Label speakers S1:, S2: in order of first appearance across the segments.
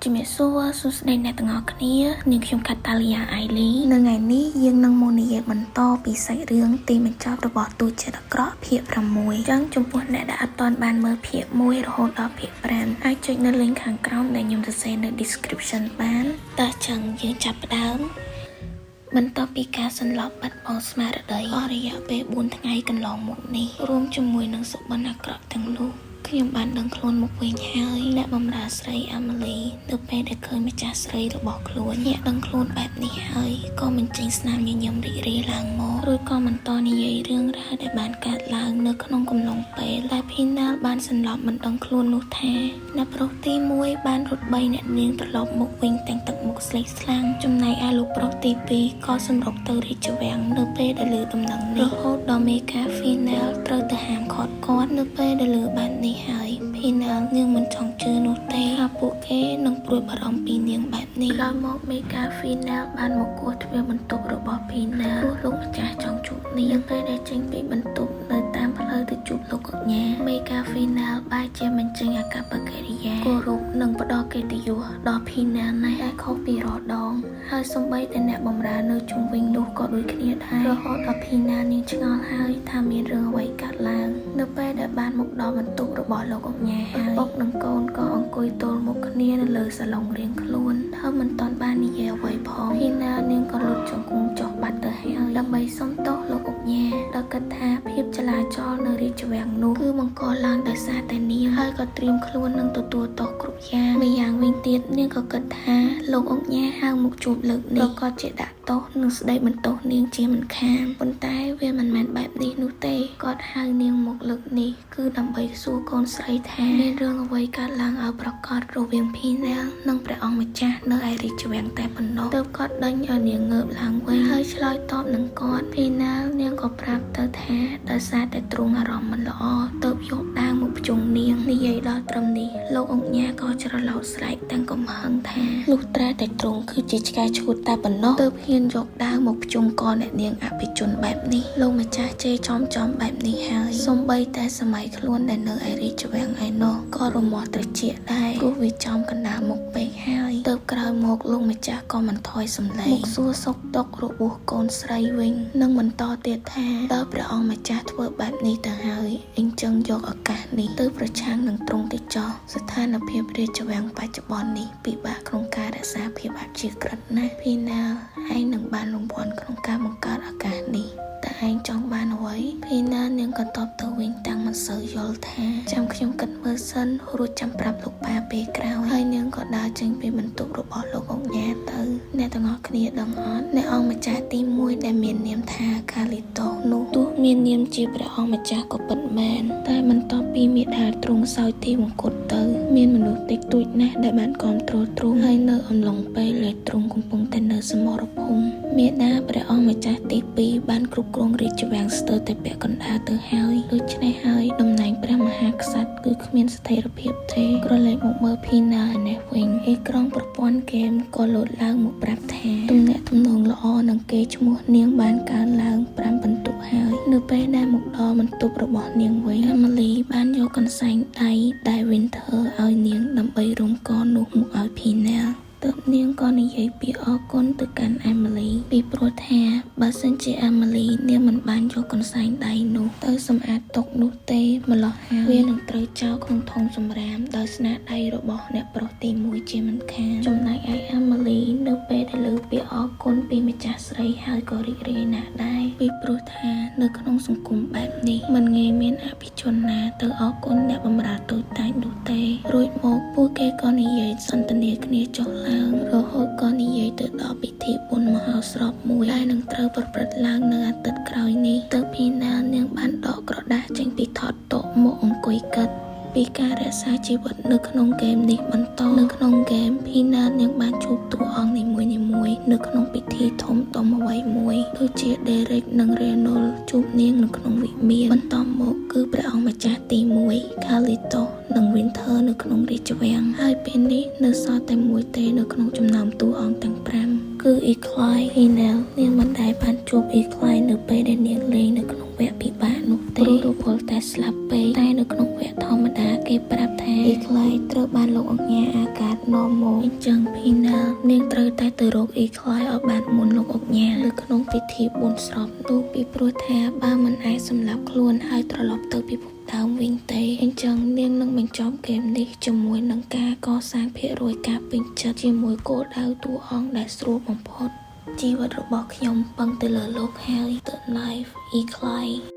S1: ជំរាបសួរសួស្តីអ្នកទាំងអស់គ្នានាងខ្ញុំកាតាលីយ៉ាអៃលីនៅថ្ងៃនេះយើងនឹងមកនិយាយបន្តពីសាច់រឿងទីបញ្ចប់របស់ទូចិត្តអាក្រក់ភាគ6ចឹងចំពោះអ្នកដែលអត់ទាន់បានមើលភាគ1រហូតដល់ភាគ5អាចចុចនៅ link ខាងក្រោមដែលខ្ញុំសរសេរនៅ description បានតើចឹងយើងចាប់ផ្ដើមបន្ទាប់ពីការសន្លប់បាត់បង់ស្មារតីអស់រយៈពេល4ថ្ងៃកន្លងមកនេះរួមជាមួយនឹងសុបិនអាក្រក់ទាំងនោះខ្ញុំបានដឹងខ្លួនមកវិញហើយអ្នកបម្រើស្រីអាម៉ាលីនៅពេលដែលឃើញម្ចាស់ស្រីរបស់ខ្លួនញាក់ដឹងខ្លួនបែបនេះហើយក៏មិនចេញស្នាមញញឹមរីករាយឡើងមករួចក៏បន្តនិយាយរឿងរ៉ាវដែលបានកើតឡើងនៅក្នុងកំឡុងពេលដែលភីណាល់បានសន្លប់មិនដឹងខ្លួននោះថាអ្នកប្រុសទី1បានរត់3អ្នកនាងត្រឡប់មកវិញទាំងទឹកមុខស្លេកស្លាំងចំណែកឯលោកប្រុសទី2ក៏សម្រុកទៅរាជវាំងនៅពេលដែលឮដំណឹងនេះរហូតដល់មេកាភីណាល់ត្រូវទៅហាមឃាត់គាត់នៅពេលដែលឮបាននេះហើយភីណាល់នាងមិនចង់ជឿនោះទេថាពួកគេនឹងព្រួយបារម្ភពីនាងបែបនេះក្រោយមកមេកាភីណាល់បានមកគោះទ្វារបន្ទប់របស់ភីណាល់លោកម្ចាស់ចង់ជួបនាងពេលដែលចេញពីបន្ទប់នៅតាមផ្លូវទៅជួបលោកកញ្ញាមេកាភីណាល់បែរជាបញ្ចេញអាកប្បកិរិយាគោរពនិងផ្ដល់កិត្តិយសដល់ភីណាល់ណាស់ឲ្យខុសពីរាល់ដងហើយសូម្បីតែអ្នកបម្រើនៅជុំវិញនោះក៏ដូចគ្នាដែររហូតដល់ភីណាល់នាងឆ្ងល់ហើយថាមានរឿងអ្វីកើតឡើងនៅពេលដែលបានមកដល់បន្ទប់របស់លោកកញ្ញាហើយឪពុកនិងកូនក៏អង្គុយទល់មុខគ្នានៅលើសាឡុងរៀងខ្លួនថាមិនទាន់បាននិយាយអ្វីផងភីណាល់នាងក៏លុតជង្គង់ចុះបាត់ទៅហើយដើម្បីសុំទោសលោកកញ្ញាដោយគិតថាភាពចលាចលនៅរាជវាំងនោះគឺបង្កឡើងដោយសារតែនាងហើយក៏ត្រៀមខ្លួននឹងទទួលទោសគ្រប់យ៉ាងម្យ៉ាងវិញទៀតនាងក៏គិតថាលោកកញ្ញាហៅមកជួបលើកនេះក៏ជាដាក់ទោសនិងស្ដីបន្ទោសនាងជាមិនខានប៉ុន្តែវាមិនមែនបែបនេះនោះទេគាត់ហៅនាងមកលើកនេះគឺដើម្បីសួរកូនស្រីថាមានរឿងអ្វីកើតឡើងឲ្យប្រកាសរវាងភីណាល់និងព្រះអង្គម្ចាស់នៅឯរាជវាំងតែប៉ុណ្ណោះទើបគាត់ដេញឲ្យនាងងើបឡើងវិញហើយឆ្លើយតបនឹងគាត់ភីណាល់នាងក៏ប្រាប់ទៅថាដោយសារតែទ្រង់អារម្មណ៍មិនល្អទើបយកដាវមកភ្ជុងនាងនិយាយដល់ត្រឹមនេះលោកអង្គញាក៏ច្រឡោតស្រែកទាំងកំហឹងថាលុះត្រាតែទ្រង់គឺជាឆ្កែឈួតតែប៉ុណ្ណោះទើបហ៊ានយកដាវមកភ្ជុងកអ្នកនាងអភិជនបែបនេះលោកម្ចាស់ជេរចំបែបនេះហើយសូម្បីតែសម័យខ្លួនដែលនៅឯរាជវាំងឯណោះក៏រមាស់ត្រជាក់ដែរព្រោះវាចំកណ្ដាលមុខពេកហើយទើបក្រោយមកលោកម្ចាស់ក៏មិនថយសម្លេងមកសួរសុខទុក្ខរបស់កូនស្រីវិញនិងបន្តទៀតថាតើព្រះអង្គម្ចាស់ធ្វើបែបនេះទៅហើយអញ្ចឹងយកឱកាសនេះទៅប្រឆាំងនឹងទ្រង់ទៅចោះស្ថានភាពរាជវាំងបច្ចុប្បន្ននេះពិបាកក្នុងការរក្សាភាពអព្យាក្រឹតណាស់ភីណាល់ឯងនឹងបានរង្វាន់ក្នុងការបង្កើតឱកាសនេះតែឯងចង់បានអ្វីភីណាល់នាងក៏តបទៅវិញតាំងមិនសូវយល់ថាចាំខ្ញុំគិតមើលសិនរួចចាំប្រាប់លោកប៉ាពេលក្រោយហើយនាងក៏ដើរចេញពីបន្ទប់របស់លោកអង្ញាទៅអ្នកទាំងអស់គ្នាដឹងអត់អ្នកអង្គម្ចាស់ទី1ដែលមាននាមថាកាលីតូនោះទោះមាននាមជាព្រះអង្គម្ចាស់ក៏ពិតមែនតែបន្ទាប់ពីមេដាទ្រង់សោយទីវង្គតទៅមានមនុស្សតិចតួចណាស់ដែលបានគាំទ្រទ្រង់ហើយនៅអំឡុងពេលដែលទ្រង់កំពុងតែនៅសមរភូមិមេដាព្រះអង្គម្ចាស់ទី2បានគ្រប់គ្រងរាជវាំងស្ទើរតែពាក់កណ្ដាលទៅហើយដូច្នេះហើយតំណែងព្រះមហាក្សត្រគឺគ្មានស្ថិរភាពទេក្រឡេកមកមើលភីណាល់នេះវិញអេក្រង់ប្រព័ន្ធហ្គេមក៏លោតឡើងមកប្រាប់ថាទំនាក់ទំនងល្អនឹងគេឈ្មោះនាងបានកើនឡើង5បន្ទុកហើយនៅពេលដែលមកដល់បន្ទប់របស់នាងវិញអាម៉ាលីបានយកកន្សែងដៃដែល Winter ឲ្យនាងដើម្បីរុំកនោះមកឲ្យភីណាល់ទើបនាងក៏និយាយពាក្យអរគុណទៅកាន់អាម៉ាលីពីព្រោះថាបើសិនជាអាម៉ាលីនាងមិនបានយកកន្សែងដៃនោះទៅសម្អាតទុកនោះទេម្លោះហើយវានឹងត្រូវចោលក្នុងធុងសម្រាមដោយស្នាដៃរបស់អ្នកប្រុសទី1ជាមិនខានចំណែកឯអាម៉ាលីនៅពេលដែលលើពាក្យអរគុណពីម្ចាស់ស្រីហើយក៏រីករាយណាស់ដែរពីព្រោះថានៅក្នុងសង្គមបែបនេះមិនងាយមានអភិជនណាទៅអរគុណអ្នកបម្រើតូចតាចនោះទេរួចមកពួកគេក៏និយាយសន្ទនាគ្នាចុះរហូតក៏និយាយទៅដល់ពិធីបុណ្យមហោស្រពមួយដែលនឹងត្រូវប្រព្រឹត្តឡើងនៅអាទិត្យក្រោយនេះទើបភីណាល់នាងបានដកក្រដាសចេញពីថតតុមកអង្គុយគិតពីការរក្សាជីវិតនៅក្នុងហ្គេមនេះបន្តនៅក្នុងហ្គេមភីណាល់នាងបានជួបតួអង្គនីមួយៗនៅក្នុងពិធីធំដុំអ្វីមួយដូចជា Derek និង Renol ជួបនាងនៅក្នុងវិមានបន្តមកគឺព្រះអង្គម្ចាស់ទី1 Kalito និង Winter នៅក្នុងរាជវាំងហើយពេលនេះនៅសល់តែមួយទេនៅក្នុងចំណោមតួអង្គទាំង5 គឺអ៊ីក្លាយពីណែលនាងមិនដែលបានជួបអ៊ីក្លាយនៅពេលដែលនាងលេងនៅក្នុងវគ្គពិបាកនោះទេព្រោះរវល់តែស្លាប់ពេកតែនៅក្នុងវគ្គធម្មតាគេប្រាប់ថាអ៊ីក្លាយត្រូវបានលោកអង្ញាអាកាសនាំមកអញ្ចឹងពីណែលនាងត្រូវតែទៅរកអ៊ីក្លាយឲ្យបានមុនលោកអង្ញានៅក្នុងពិធីបុណ្យស្រពនោះពីព្រោះថាបើមិនអាចសម្លាប់ខ្លួនហើយត្រឡប់ទៅពិភពដើមវិញទេអញ្ចឹងនាងនឹងបញ្ចប់ហ្គេមនេះជាមួយនឹងការកសាងភាគរយការពេញចិត្តជាមួយគោលដៅតួអង្គដែលស្រួលបំផុតជីវិតរបស់ខ្ញុំពឹងទៅលើលោកហើយ The Life Eclipse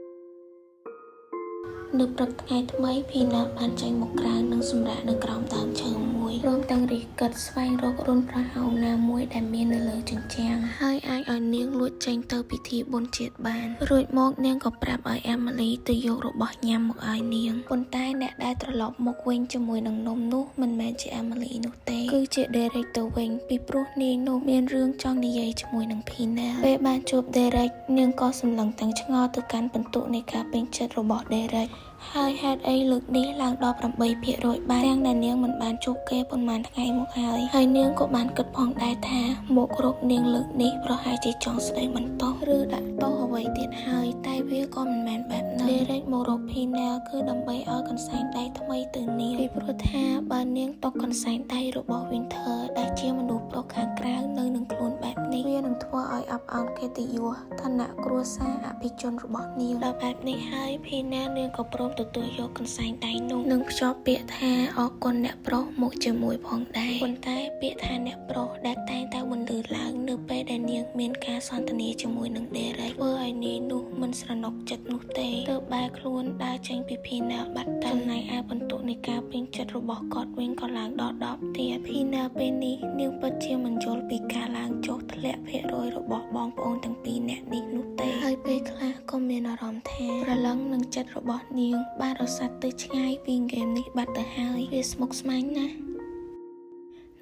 S1: នៅព្រឹកថ្ងៃថ្មីភីណាបានចេញមកក្រៅនិងសម្រាកនៅក្រោមដើមឈើមួយព្រមទាំងរិះគិតស្វែងរករុនប្រហោងណាមួយដែលមាននៅលើជញ្ជាំងហើយអាចឲ្យនាងលួចចេញទៅពិធីបុណ្យជាតិបានរួចមកនាងក៏ប្រាប់ឲ្យ Emily ទៅយករបស់ញ៉ាំមកឲ្យនាងប៉ុន្តែអ្នកដែលត្រឡប់មកវិញជាមួយនឹងនំនោះមិនមែនជា Emily នោះទេគឺជា Derek ទៅវិញពីព្រោះនាងនោះមានរឿងចង់និយាយជាមួយនឹង Pina ពេលបានជួប Derek នាងក៏សម្លឹងទាំងឆ្ងល់ទៅកាន់ពិន្ទុនៃការពេញចិត្តរបស់ Derekហើយហេតុអីលើកនេះឡើងដល់ 8% បានទាំងដែលនាងមិនបានជួបគេប៉ុន្មានថ្ងៃមកហើយនាងក៏បានគិតផងដែរថាមករកនាងលើកនេះប្រហែលជាចង់ស្ដីបន្តឬដាក់ទោសអ្វីទៀតហើយតែវាក៏មិនមែនបែបនោះ Derek មករក Pina គឺដើម្បីឲ្យកន្សែងដៃថ្មីទៅនាងពីព្រោះថាបើនាងតកកន្សែងដៃរបស់ Winter ដែលជាមនុស្សប្រុសខាងក្រៅនៅនឹងខ្លួនបែបនេះវានឹងធ្វើឲ្យអាប់អោនកិត្តិយសឋានៈគ្រួសារអភិជនរបស់នាងដល់បែបនេះហើយ Pina នាងក៏ព្រមទទួលយកកន្សែងដៃនោះនឹងភ្ជាប់ពាក្យថាអរគុណអ្នកប្រុសមកជាមួយផងដែរប៉ុន្តែពាក្យថាអ្នកប្រុសដែលតែងតែបន្លឺឡើងនៅពេលដែលនាងមានការសន្ទនាជាមួយនឹង Derek ធ្វើឲ្យនាងនោះមិនស្រណុកចិត្តនោះទេទើបបែរខ្លួនដើរចេញពី Pina បាត់ទៅចំណែកឯបន្ទុកនៃការពេញចិត្តរបស់គាត់វិញក៏ឡើងដល់10ទៀត Pina ពេលនេះនាងពិតជាមិនយល់ពីការឡើងចុះធ្លាក់ភាគរយរបស់បងប្អូនទាំងពីរនាក់នេះនោះទេហើយពេលខ្លះក៏មានអារម្មណ៍ថាប្រឡឹងនឹងចិត្តរបស់នាងបានរសាត់ទៅឆ្ងាយពីហ្គេមនេះបាត់ទៅហើយវាស្មុគស្មាញណាស់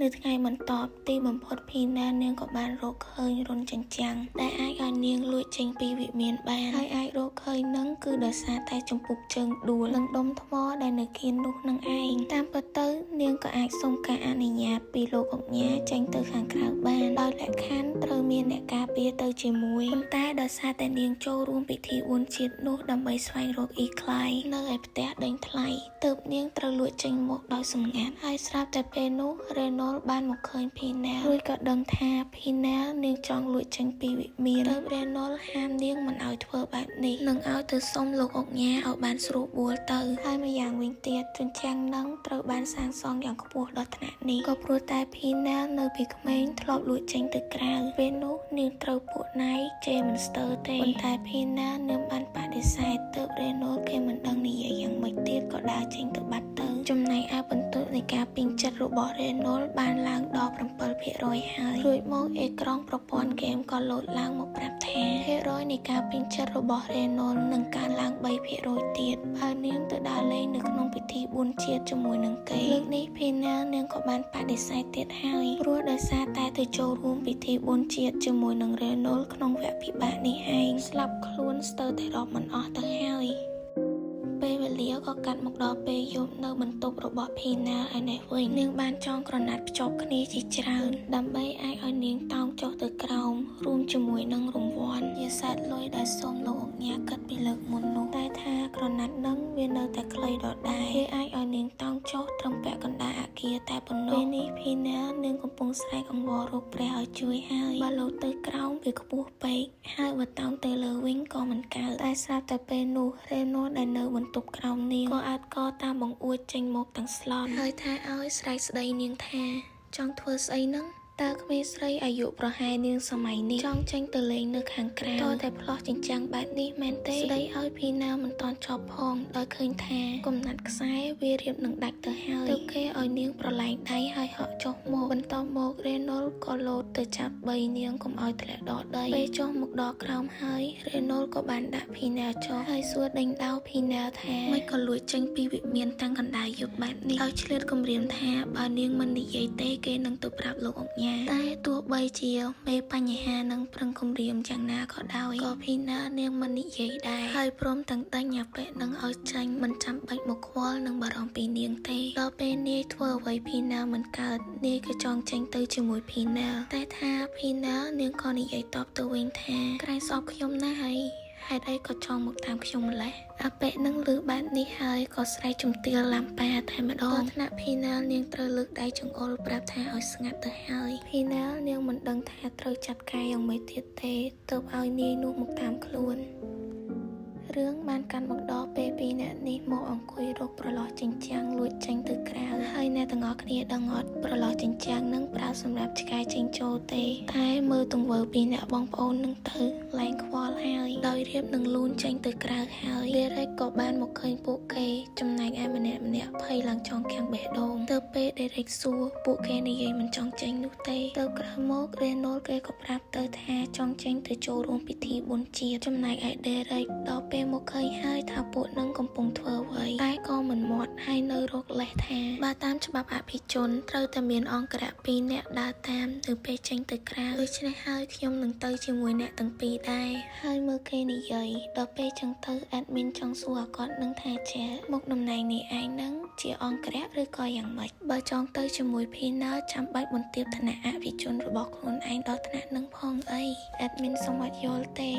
S1: នៅថ្ងៃបន្ទាប់ទីបំផុត Pina នាងក៏បានរកឃើញរុនចិញ្ចាំងដែលអាចឲ្យនាងលួចចេញពីវិមានបានហើយអាចរកឃើញនឹងគឺដោយសារតែចំពុកជើងដួលនិងដុំថ្មដែលនៅគៀននោះនឹងឯងតាមពិតទៅនាងក៏អាចសុំការអនុញ្ញាតពីលោកអង្ញាចេញទៅខាងក្រៅបានដោយលក្ខខណ្ឌត្រូវមានអ្នកការពារទៅជាមួយប៉ុន្តែដោយសារតែនាងចូលរួមពិធីបុណ្យជាតិនោះដើម្បីស្វែងរកអ៊ីក្លាយនៅឯផ្ទះដេញថ្លៃទើបនាងត្រូវលួចចេញមកដោយសម្ងាត់ហើយស្រាប់តែពេលនោះ Reno បានមកឃើញ Pina រួចក៏ដឹងថា Pina នាងចង់លួចចេញពីវិមានទើប Reno ហាមនាងមិនឲ្យធ្វើបែបនេះនឹងឲ្យទៅសុំលោកអង្ញាឲ្យបានស្រួលបួលទៅហើយម្យ៉ាងវិញទៀតជញ្ជាំងនឹងត្រូវបានសាងសង់យ៉ាងខ្ពស់ដល់ថ្នាក់នេះក៏ព្រោះតែ Pina នៅពីក្មេងធ្លាប់លួចចេញទៅក្រៅពេលនោះនាងត្រូវពួកណៃជេរមិនស្ទើរទេប៉ុន្តែ Pina នាងបានបដិសេធទើប Reno គេមិនដឹងនិយាយយ៉ាងម៉េចទៀតក៏ដើរចេញទៅបាត់ទៅចំណែកឯបន្ទុកនៃការពេញចិត្តរបស់ Reno បានឡើងដល់ 7% ហើយរួចមកអេក្រង់ប្រព័ន្ធហ្គេមក៏លោតឡើងមកប្រាប់ថាភាគរយនៃការពេញចិត្តរបស់ Reno នឹងកើនឡើង 3% ទៀតបើនាងទៅដើរលេងនៅក្នុងពិធីបុណ្យជាតិជាមួយនឹងគេលើកនេះ Pina នាងក៏បានបដិសេធទៀតហើយព្រោះដោយសារតែទៅចូលរួមពិធីបុណ្យជាតិជាមួយនឹង Reno ក្នុងវគ្គពិបាកនេះឯងស្លាប់ខ្លួនស្ទើរតែរាប់មិនអស់ទៅហើយពេលវេលាក៏កាត់មកដល់ពេលយប់នៅបន្ទប់របស់ Pina ឯនេះវិញនាងបានចងក្រណាត់ភ្ជាប់គ្នាជាច្រើនដើម្បីអាចឲ្យនាងតោងចុះទៅក្រោមរួមជាមួយនឹងរង្វាន់ជាសែតលុយដែលសូមលោកអង្ញាគិតពីលើកមុននោះតែថាក្រណាត់នឹងវានៅតែខ្លីដដែលគេអាចឲ្យនាងតោងចុះត្រឹមពាក់កណ្ដាលអគារតែប៉ុណ្ណោះពេលនេះ Pina នាងកំពុងស្រែកអង្វររកព្រះឲ្យជួយហើយបើលោតទៅក្រោមវាខ្ពស់ពេកហើយបើតោងទៅលើវិញក៏មិនកើតតែស្រាប់តែពេលនោះ Reno ដែលនៅបន្ទប់ក្រោមនាងក៏អាចកតាមបង្អួចចេញមកទាំងស្លន់ហើយថាឲ្យស្រែកស្ដីនាងថាចង់ធ្វើស្អីហ្នឹងតើក្មេងស្រីអាយុប្រហែលនាងសម័យនេះចង់ចេញទៅលេងនៅខាងក្រៅតតែផ្លោះចិញ្ចាំងបែបនេះមែនទេស្ដីឲ្យ Pina មិនតាន់ចប់ផងដោយឃើញថាកំណាត់ខ្សែវារៀបនឹងដាច់ទៅហើយទើបគេឲ្យនាងប្រឡែងដៃហើយហក់ចុះមកបន្ទាប់មក Reno ក៏លោតទៅចាប់បីនាងកុំឲ្យធ្លាក់ដល់ដីពេលចុះមកដល់ក្រោមហើយ Reno ក៏បានដាក់ Pina ចុះហើយសួរដេញដោល Pina ថាមិនក៏លួចចេញពីវិមានតាំងកណ្ដាលយប់បែបនេះដោយឆ្លៀតគំរាមថាបើនាងមិននិយាយទេគេនឹងទៅប្រាប់លោកអង្ ញ្ញាតែទោះបីជាមេបញ្ហានឹងប្រឹងគំរាមយ៉ាងណាក៏ដោយក៏ភីណានាងមិននិយាយដែរហើយព្រមទាំងដេញអាប៉ែនឹងឲ្យចាញ់មិនចាំបាច់មកខ្វល់នឹងបារម្ភពីនាងទេដល់ពេលនាយធ្វើអ្វីភីណាមិនកើតនាយក៏ចង់ចេញទៅជាមួយភីណាតែថាភីណានាងក៏និយាយតបទៅវិញថាក្រែងស្អប់ខ្ញុំណាស់ហើយហេតុអីក៏ចង់មកតាមខ្ញុំម្ល៉េះអាប៉ែនឹងឮបែបនេះហើយក៏ស្រែកជំទាវឡាំប៉ាតែម្ដងថ្នាក់ភីណានាងត្រូវលើកដៃចង្អុលប្រាប់ថាឲ្យស្ងាត់ទៅហើយភីណានាងមិនដឹងថាត្រូវចាត់ការយ៉ាងម៉េចទៀតទេទើបឲ្យនាយនោះមកតាមខ្លួនរឿងបានកាន់មកដល់ពេលពីរនាក់នេះមកអង្គុយរកប្រឡោះចិញ្ចាំងលួចចេញទៅក្រៅហើយអ្នកទាំងអស់គ្នាដឹងអត់ប្រឡោះចិញ្ចាំងនឹងប្រើសម្រាប់ឆ្កែចេញចូលទេតែមើលទង្វើពីអ្នកបងប្អូននឹងទៅលែងខ្វល់ហើយដោយរៀបនឹងលូនចេញទៅក្រៅហើយដេរ៉េកក៏បានមកឃើញពួកគេចំណែកឯម្នាក់ភ័យឡើងចង់ខាំងបេះដូងទៅពេលដេរ៉េកសួរពួកគេនិយាយមិនចង់ចេញនោះទេទៅក្រោយមករេណូលគេក៏ប្រាប់ទៅថាចង់ចេញទៅចូលរួមពិធីបុណ្យជាតិចំណែកឯដេរ៉េកដល់ពេលមកឃើញហើយថាពួកនឹងកំពុងធ្វើអ្វីតែក៏មិនមាត់ហើយនៅរកលេសថាបើតាមច្បាប់អភិជនត្រូវតែមានអង្គរៈ2នាក់ដើរតាមនៅពេលចេញទៅក្រៅដូច្នេះហើយខ្ញុំនឹងទៅជាមួយអ្នកទាំងពីរដែរហើយមើលគេនិយាយដល់ពេលចឹងទៅអេដមីនចង់សួរអាគាត់នឹងថាចាមកតំណែងនេះឯងនឹងជាអង្គរៈឬក៏យ៉ាងម៉េចបើចង់ទៅជាមួយភីណាចាំបាច់បន្ទាបឋានៈអភិជនរបស់ខ្លួនឯងដល់ថ្នាក់នឹងផងអីអេដមីនសូមអត់យល់ទេ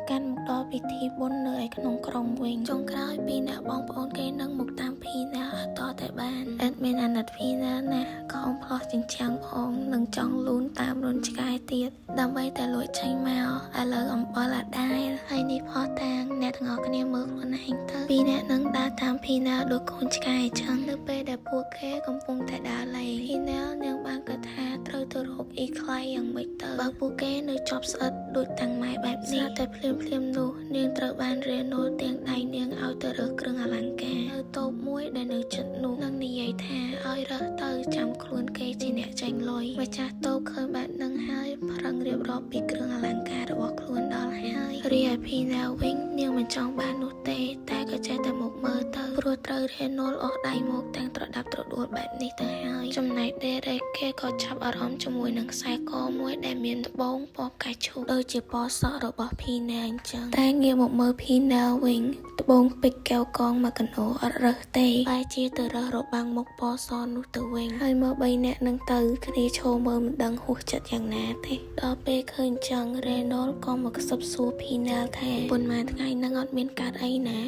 S1: កាន់មកដល់ពិធីបុណ្យនៅឯក្នុងក្រុងវិញចុងក្រោយពីអ្នកបងប្អូនគេនឹងមកតាមភីណាអត់តតែបានអេដមីនអាណិតភីណាណាក៏អមផ្លោះចិញ្ចាំងផងនឹងចង់លូនតាមរុនឆ្កែទៀតដើម្បីតែលួចចេញមកឥឡូវអំបល់អាដែលហើយនេះផោះតាងអ្នកទាំងអស់គ្នាមើលខ្លួនឯងទៅពីអ្នកនឹងដើរតាមភីណាដូចកូនឆ្កែអញ្ចឹងនៅពេលដែលពួកគេកំពុងតែដើរលេងភីណានាងបានគិតថាត្រូវទៅរកអ៊ីខ្លៃយ៉ាងម៉េចទៅបើពួកគេនៅជាប់ស្អិតដូចតាំងម៉ែបែបនេះតែភ្លាមនោះនាងត្រូវបានរេណូលទាំងដៃនាងឲ្យទៅរើសគ្រឿងអលង្ការនៅតូបមួយដែលនៅជិតនោះនឹងនិយាយថាឲ្យរើសទៅចាំខ្លួនគេជាអ្នកចេញលុយម្ចាស់តូបឃើញបែបនឹងហើយប្រឹងរៀបរាប់ពីគ្រឿងអលង្ការរបស់ខ្លួនដល់ហើយរីឯភីណាវិញនាងមិនចង់បាននោះទេតែក៏ចេះតែមកមើលទៅព្រោះត្រូវរេណូលអស់ដៃមកទាំងត្រដាប់ត្រដួលបែបនេះទៅហើយចំណែកដេរ៉េកគេក៏ចាប់អារម្មណ៍ជាមួយនឹងខ្សែកមួយដែលមានត្បូងពណ៌ផ្កាឈូកដូចជាពណ៌សក់របស់ភីណាអញ្ចឹងតែងាកមកមើលភីណាវិញត្បូងពេជ្រកែវកងមកកណោអត់រើសទេបែរជាទៅរើសរបាំងមុខពណ៌សនោះទៅវិញហើយមើល3នាក់នឹងទៅគ្នាឈរមើលមិនដឹងហួសចិត្តយ៉ាងណាទេដល់ពេលឃើញចឹងរេណូលក៏មកខ្សឹបសួរភីណាថាប៉ុន្មានថ្ងៃនឹងអត់មានកើតអីណា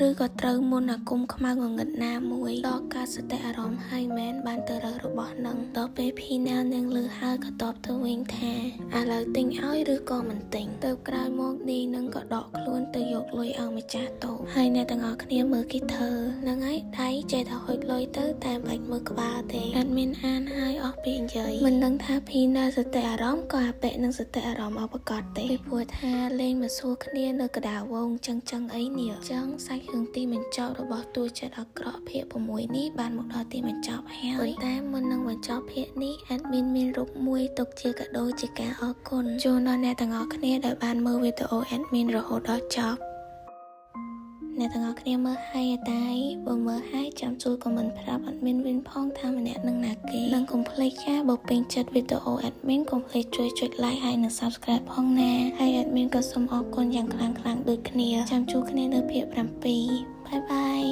S1: ឬក៏ត្រូវមុនអាគមខ្មៅងងឹតណាមួយដល់ការសតិអារម្មណ៍ហើយមែនបានទៅរើសរបស់នឹងដល់ពេលភីណានឹងលឺហើយក៏តបទៅវិញថាឥឡូវទិញឲ្យឬក៏មិនទិញទៅក្រោយមកនេះនឹងក៏ដកខ្លួនទៅយកលុយឲ្យម្ចាស់តូបហើយអ្នកទាំងអស់គ្នាមើលគេធ្វើហ្នឹងហើយដៃចេះតែហុចលុយទៅតែមិនបាច់មើលក្បាលទេអត់មានអានហើយអស់ពីនិយាយមិនដឹងថាភីណាសតិអារម្មណ៍ក៏អាប៉ែនឹងសតិអារម្មណ៍អបកតទេពីព្រោះថាលេងមកសួរគ្នានៅកណ្ដាលវងចឹងអីនេះចឹងសាច់រឿងទីបញ្ចប់របស់តួចិត្តអាក្រក់ភាគ6នេះបានមកដល់ទីបញ្ចប់ហើយតែមុននឹងបញ្ចប់ភាគនេះអេដមីនមានរូបមួយទុកជាកាដូជាការអរគុណជូនដល់អ្នកទាំងអស់គ្នាដែលបានមើលវីដេអូអេដមីនរហូតដល់ចប់អ្នកទាំងអស់គ្នាមើលហើយតែបើមើលហើយចាំជួយខមមិនប្រាប់អេដមីនវិញផងថាម្នាក់នឹងណាគេនិងកុំភ្លេចចាបើពេញចិត្តវីដេអូអេដមីនកុំភ្លេចជួយចុច like ហើយនិង subscribe ផងណាហើយអេដមីនក៏សូមអរគុណយ៉ាងខ្លាំងៗដូចគ្នាចាំជួបគ្នានៅភាគ7បាយបាយ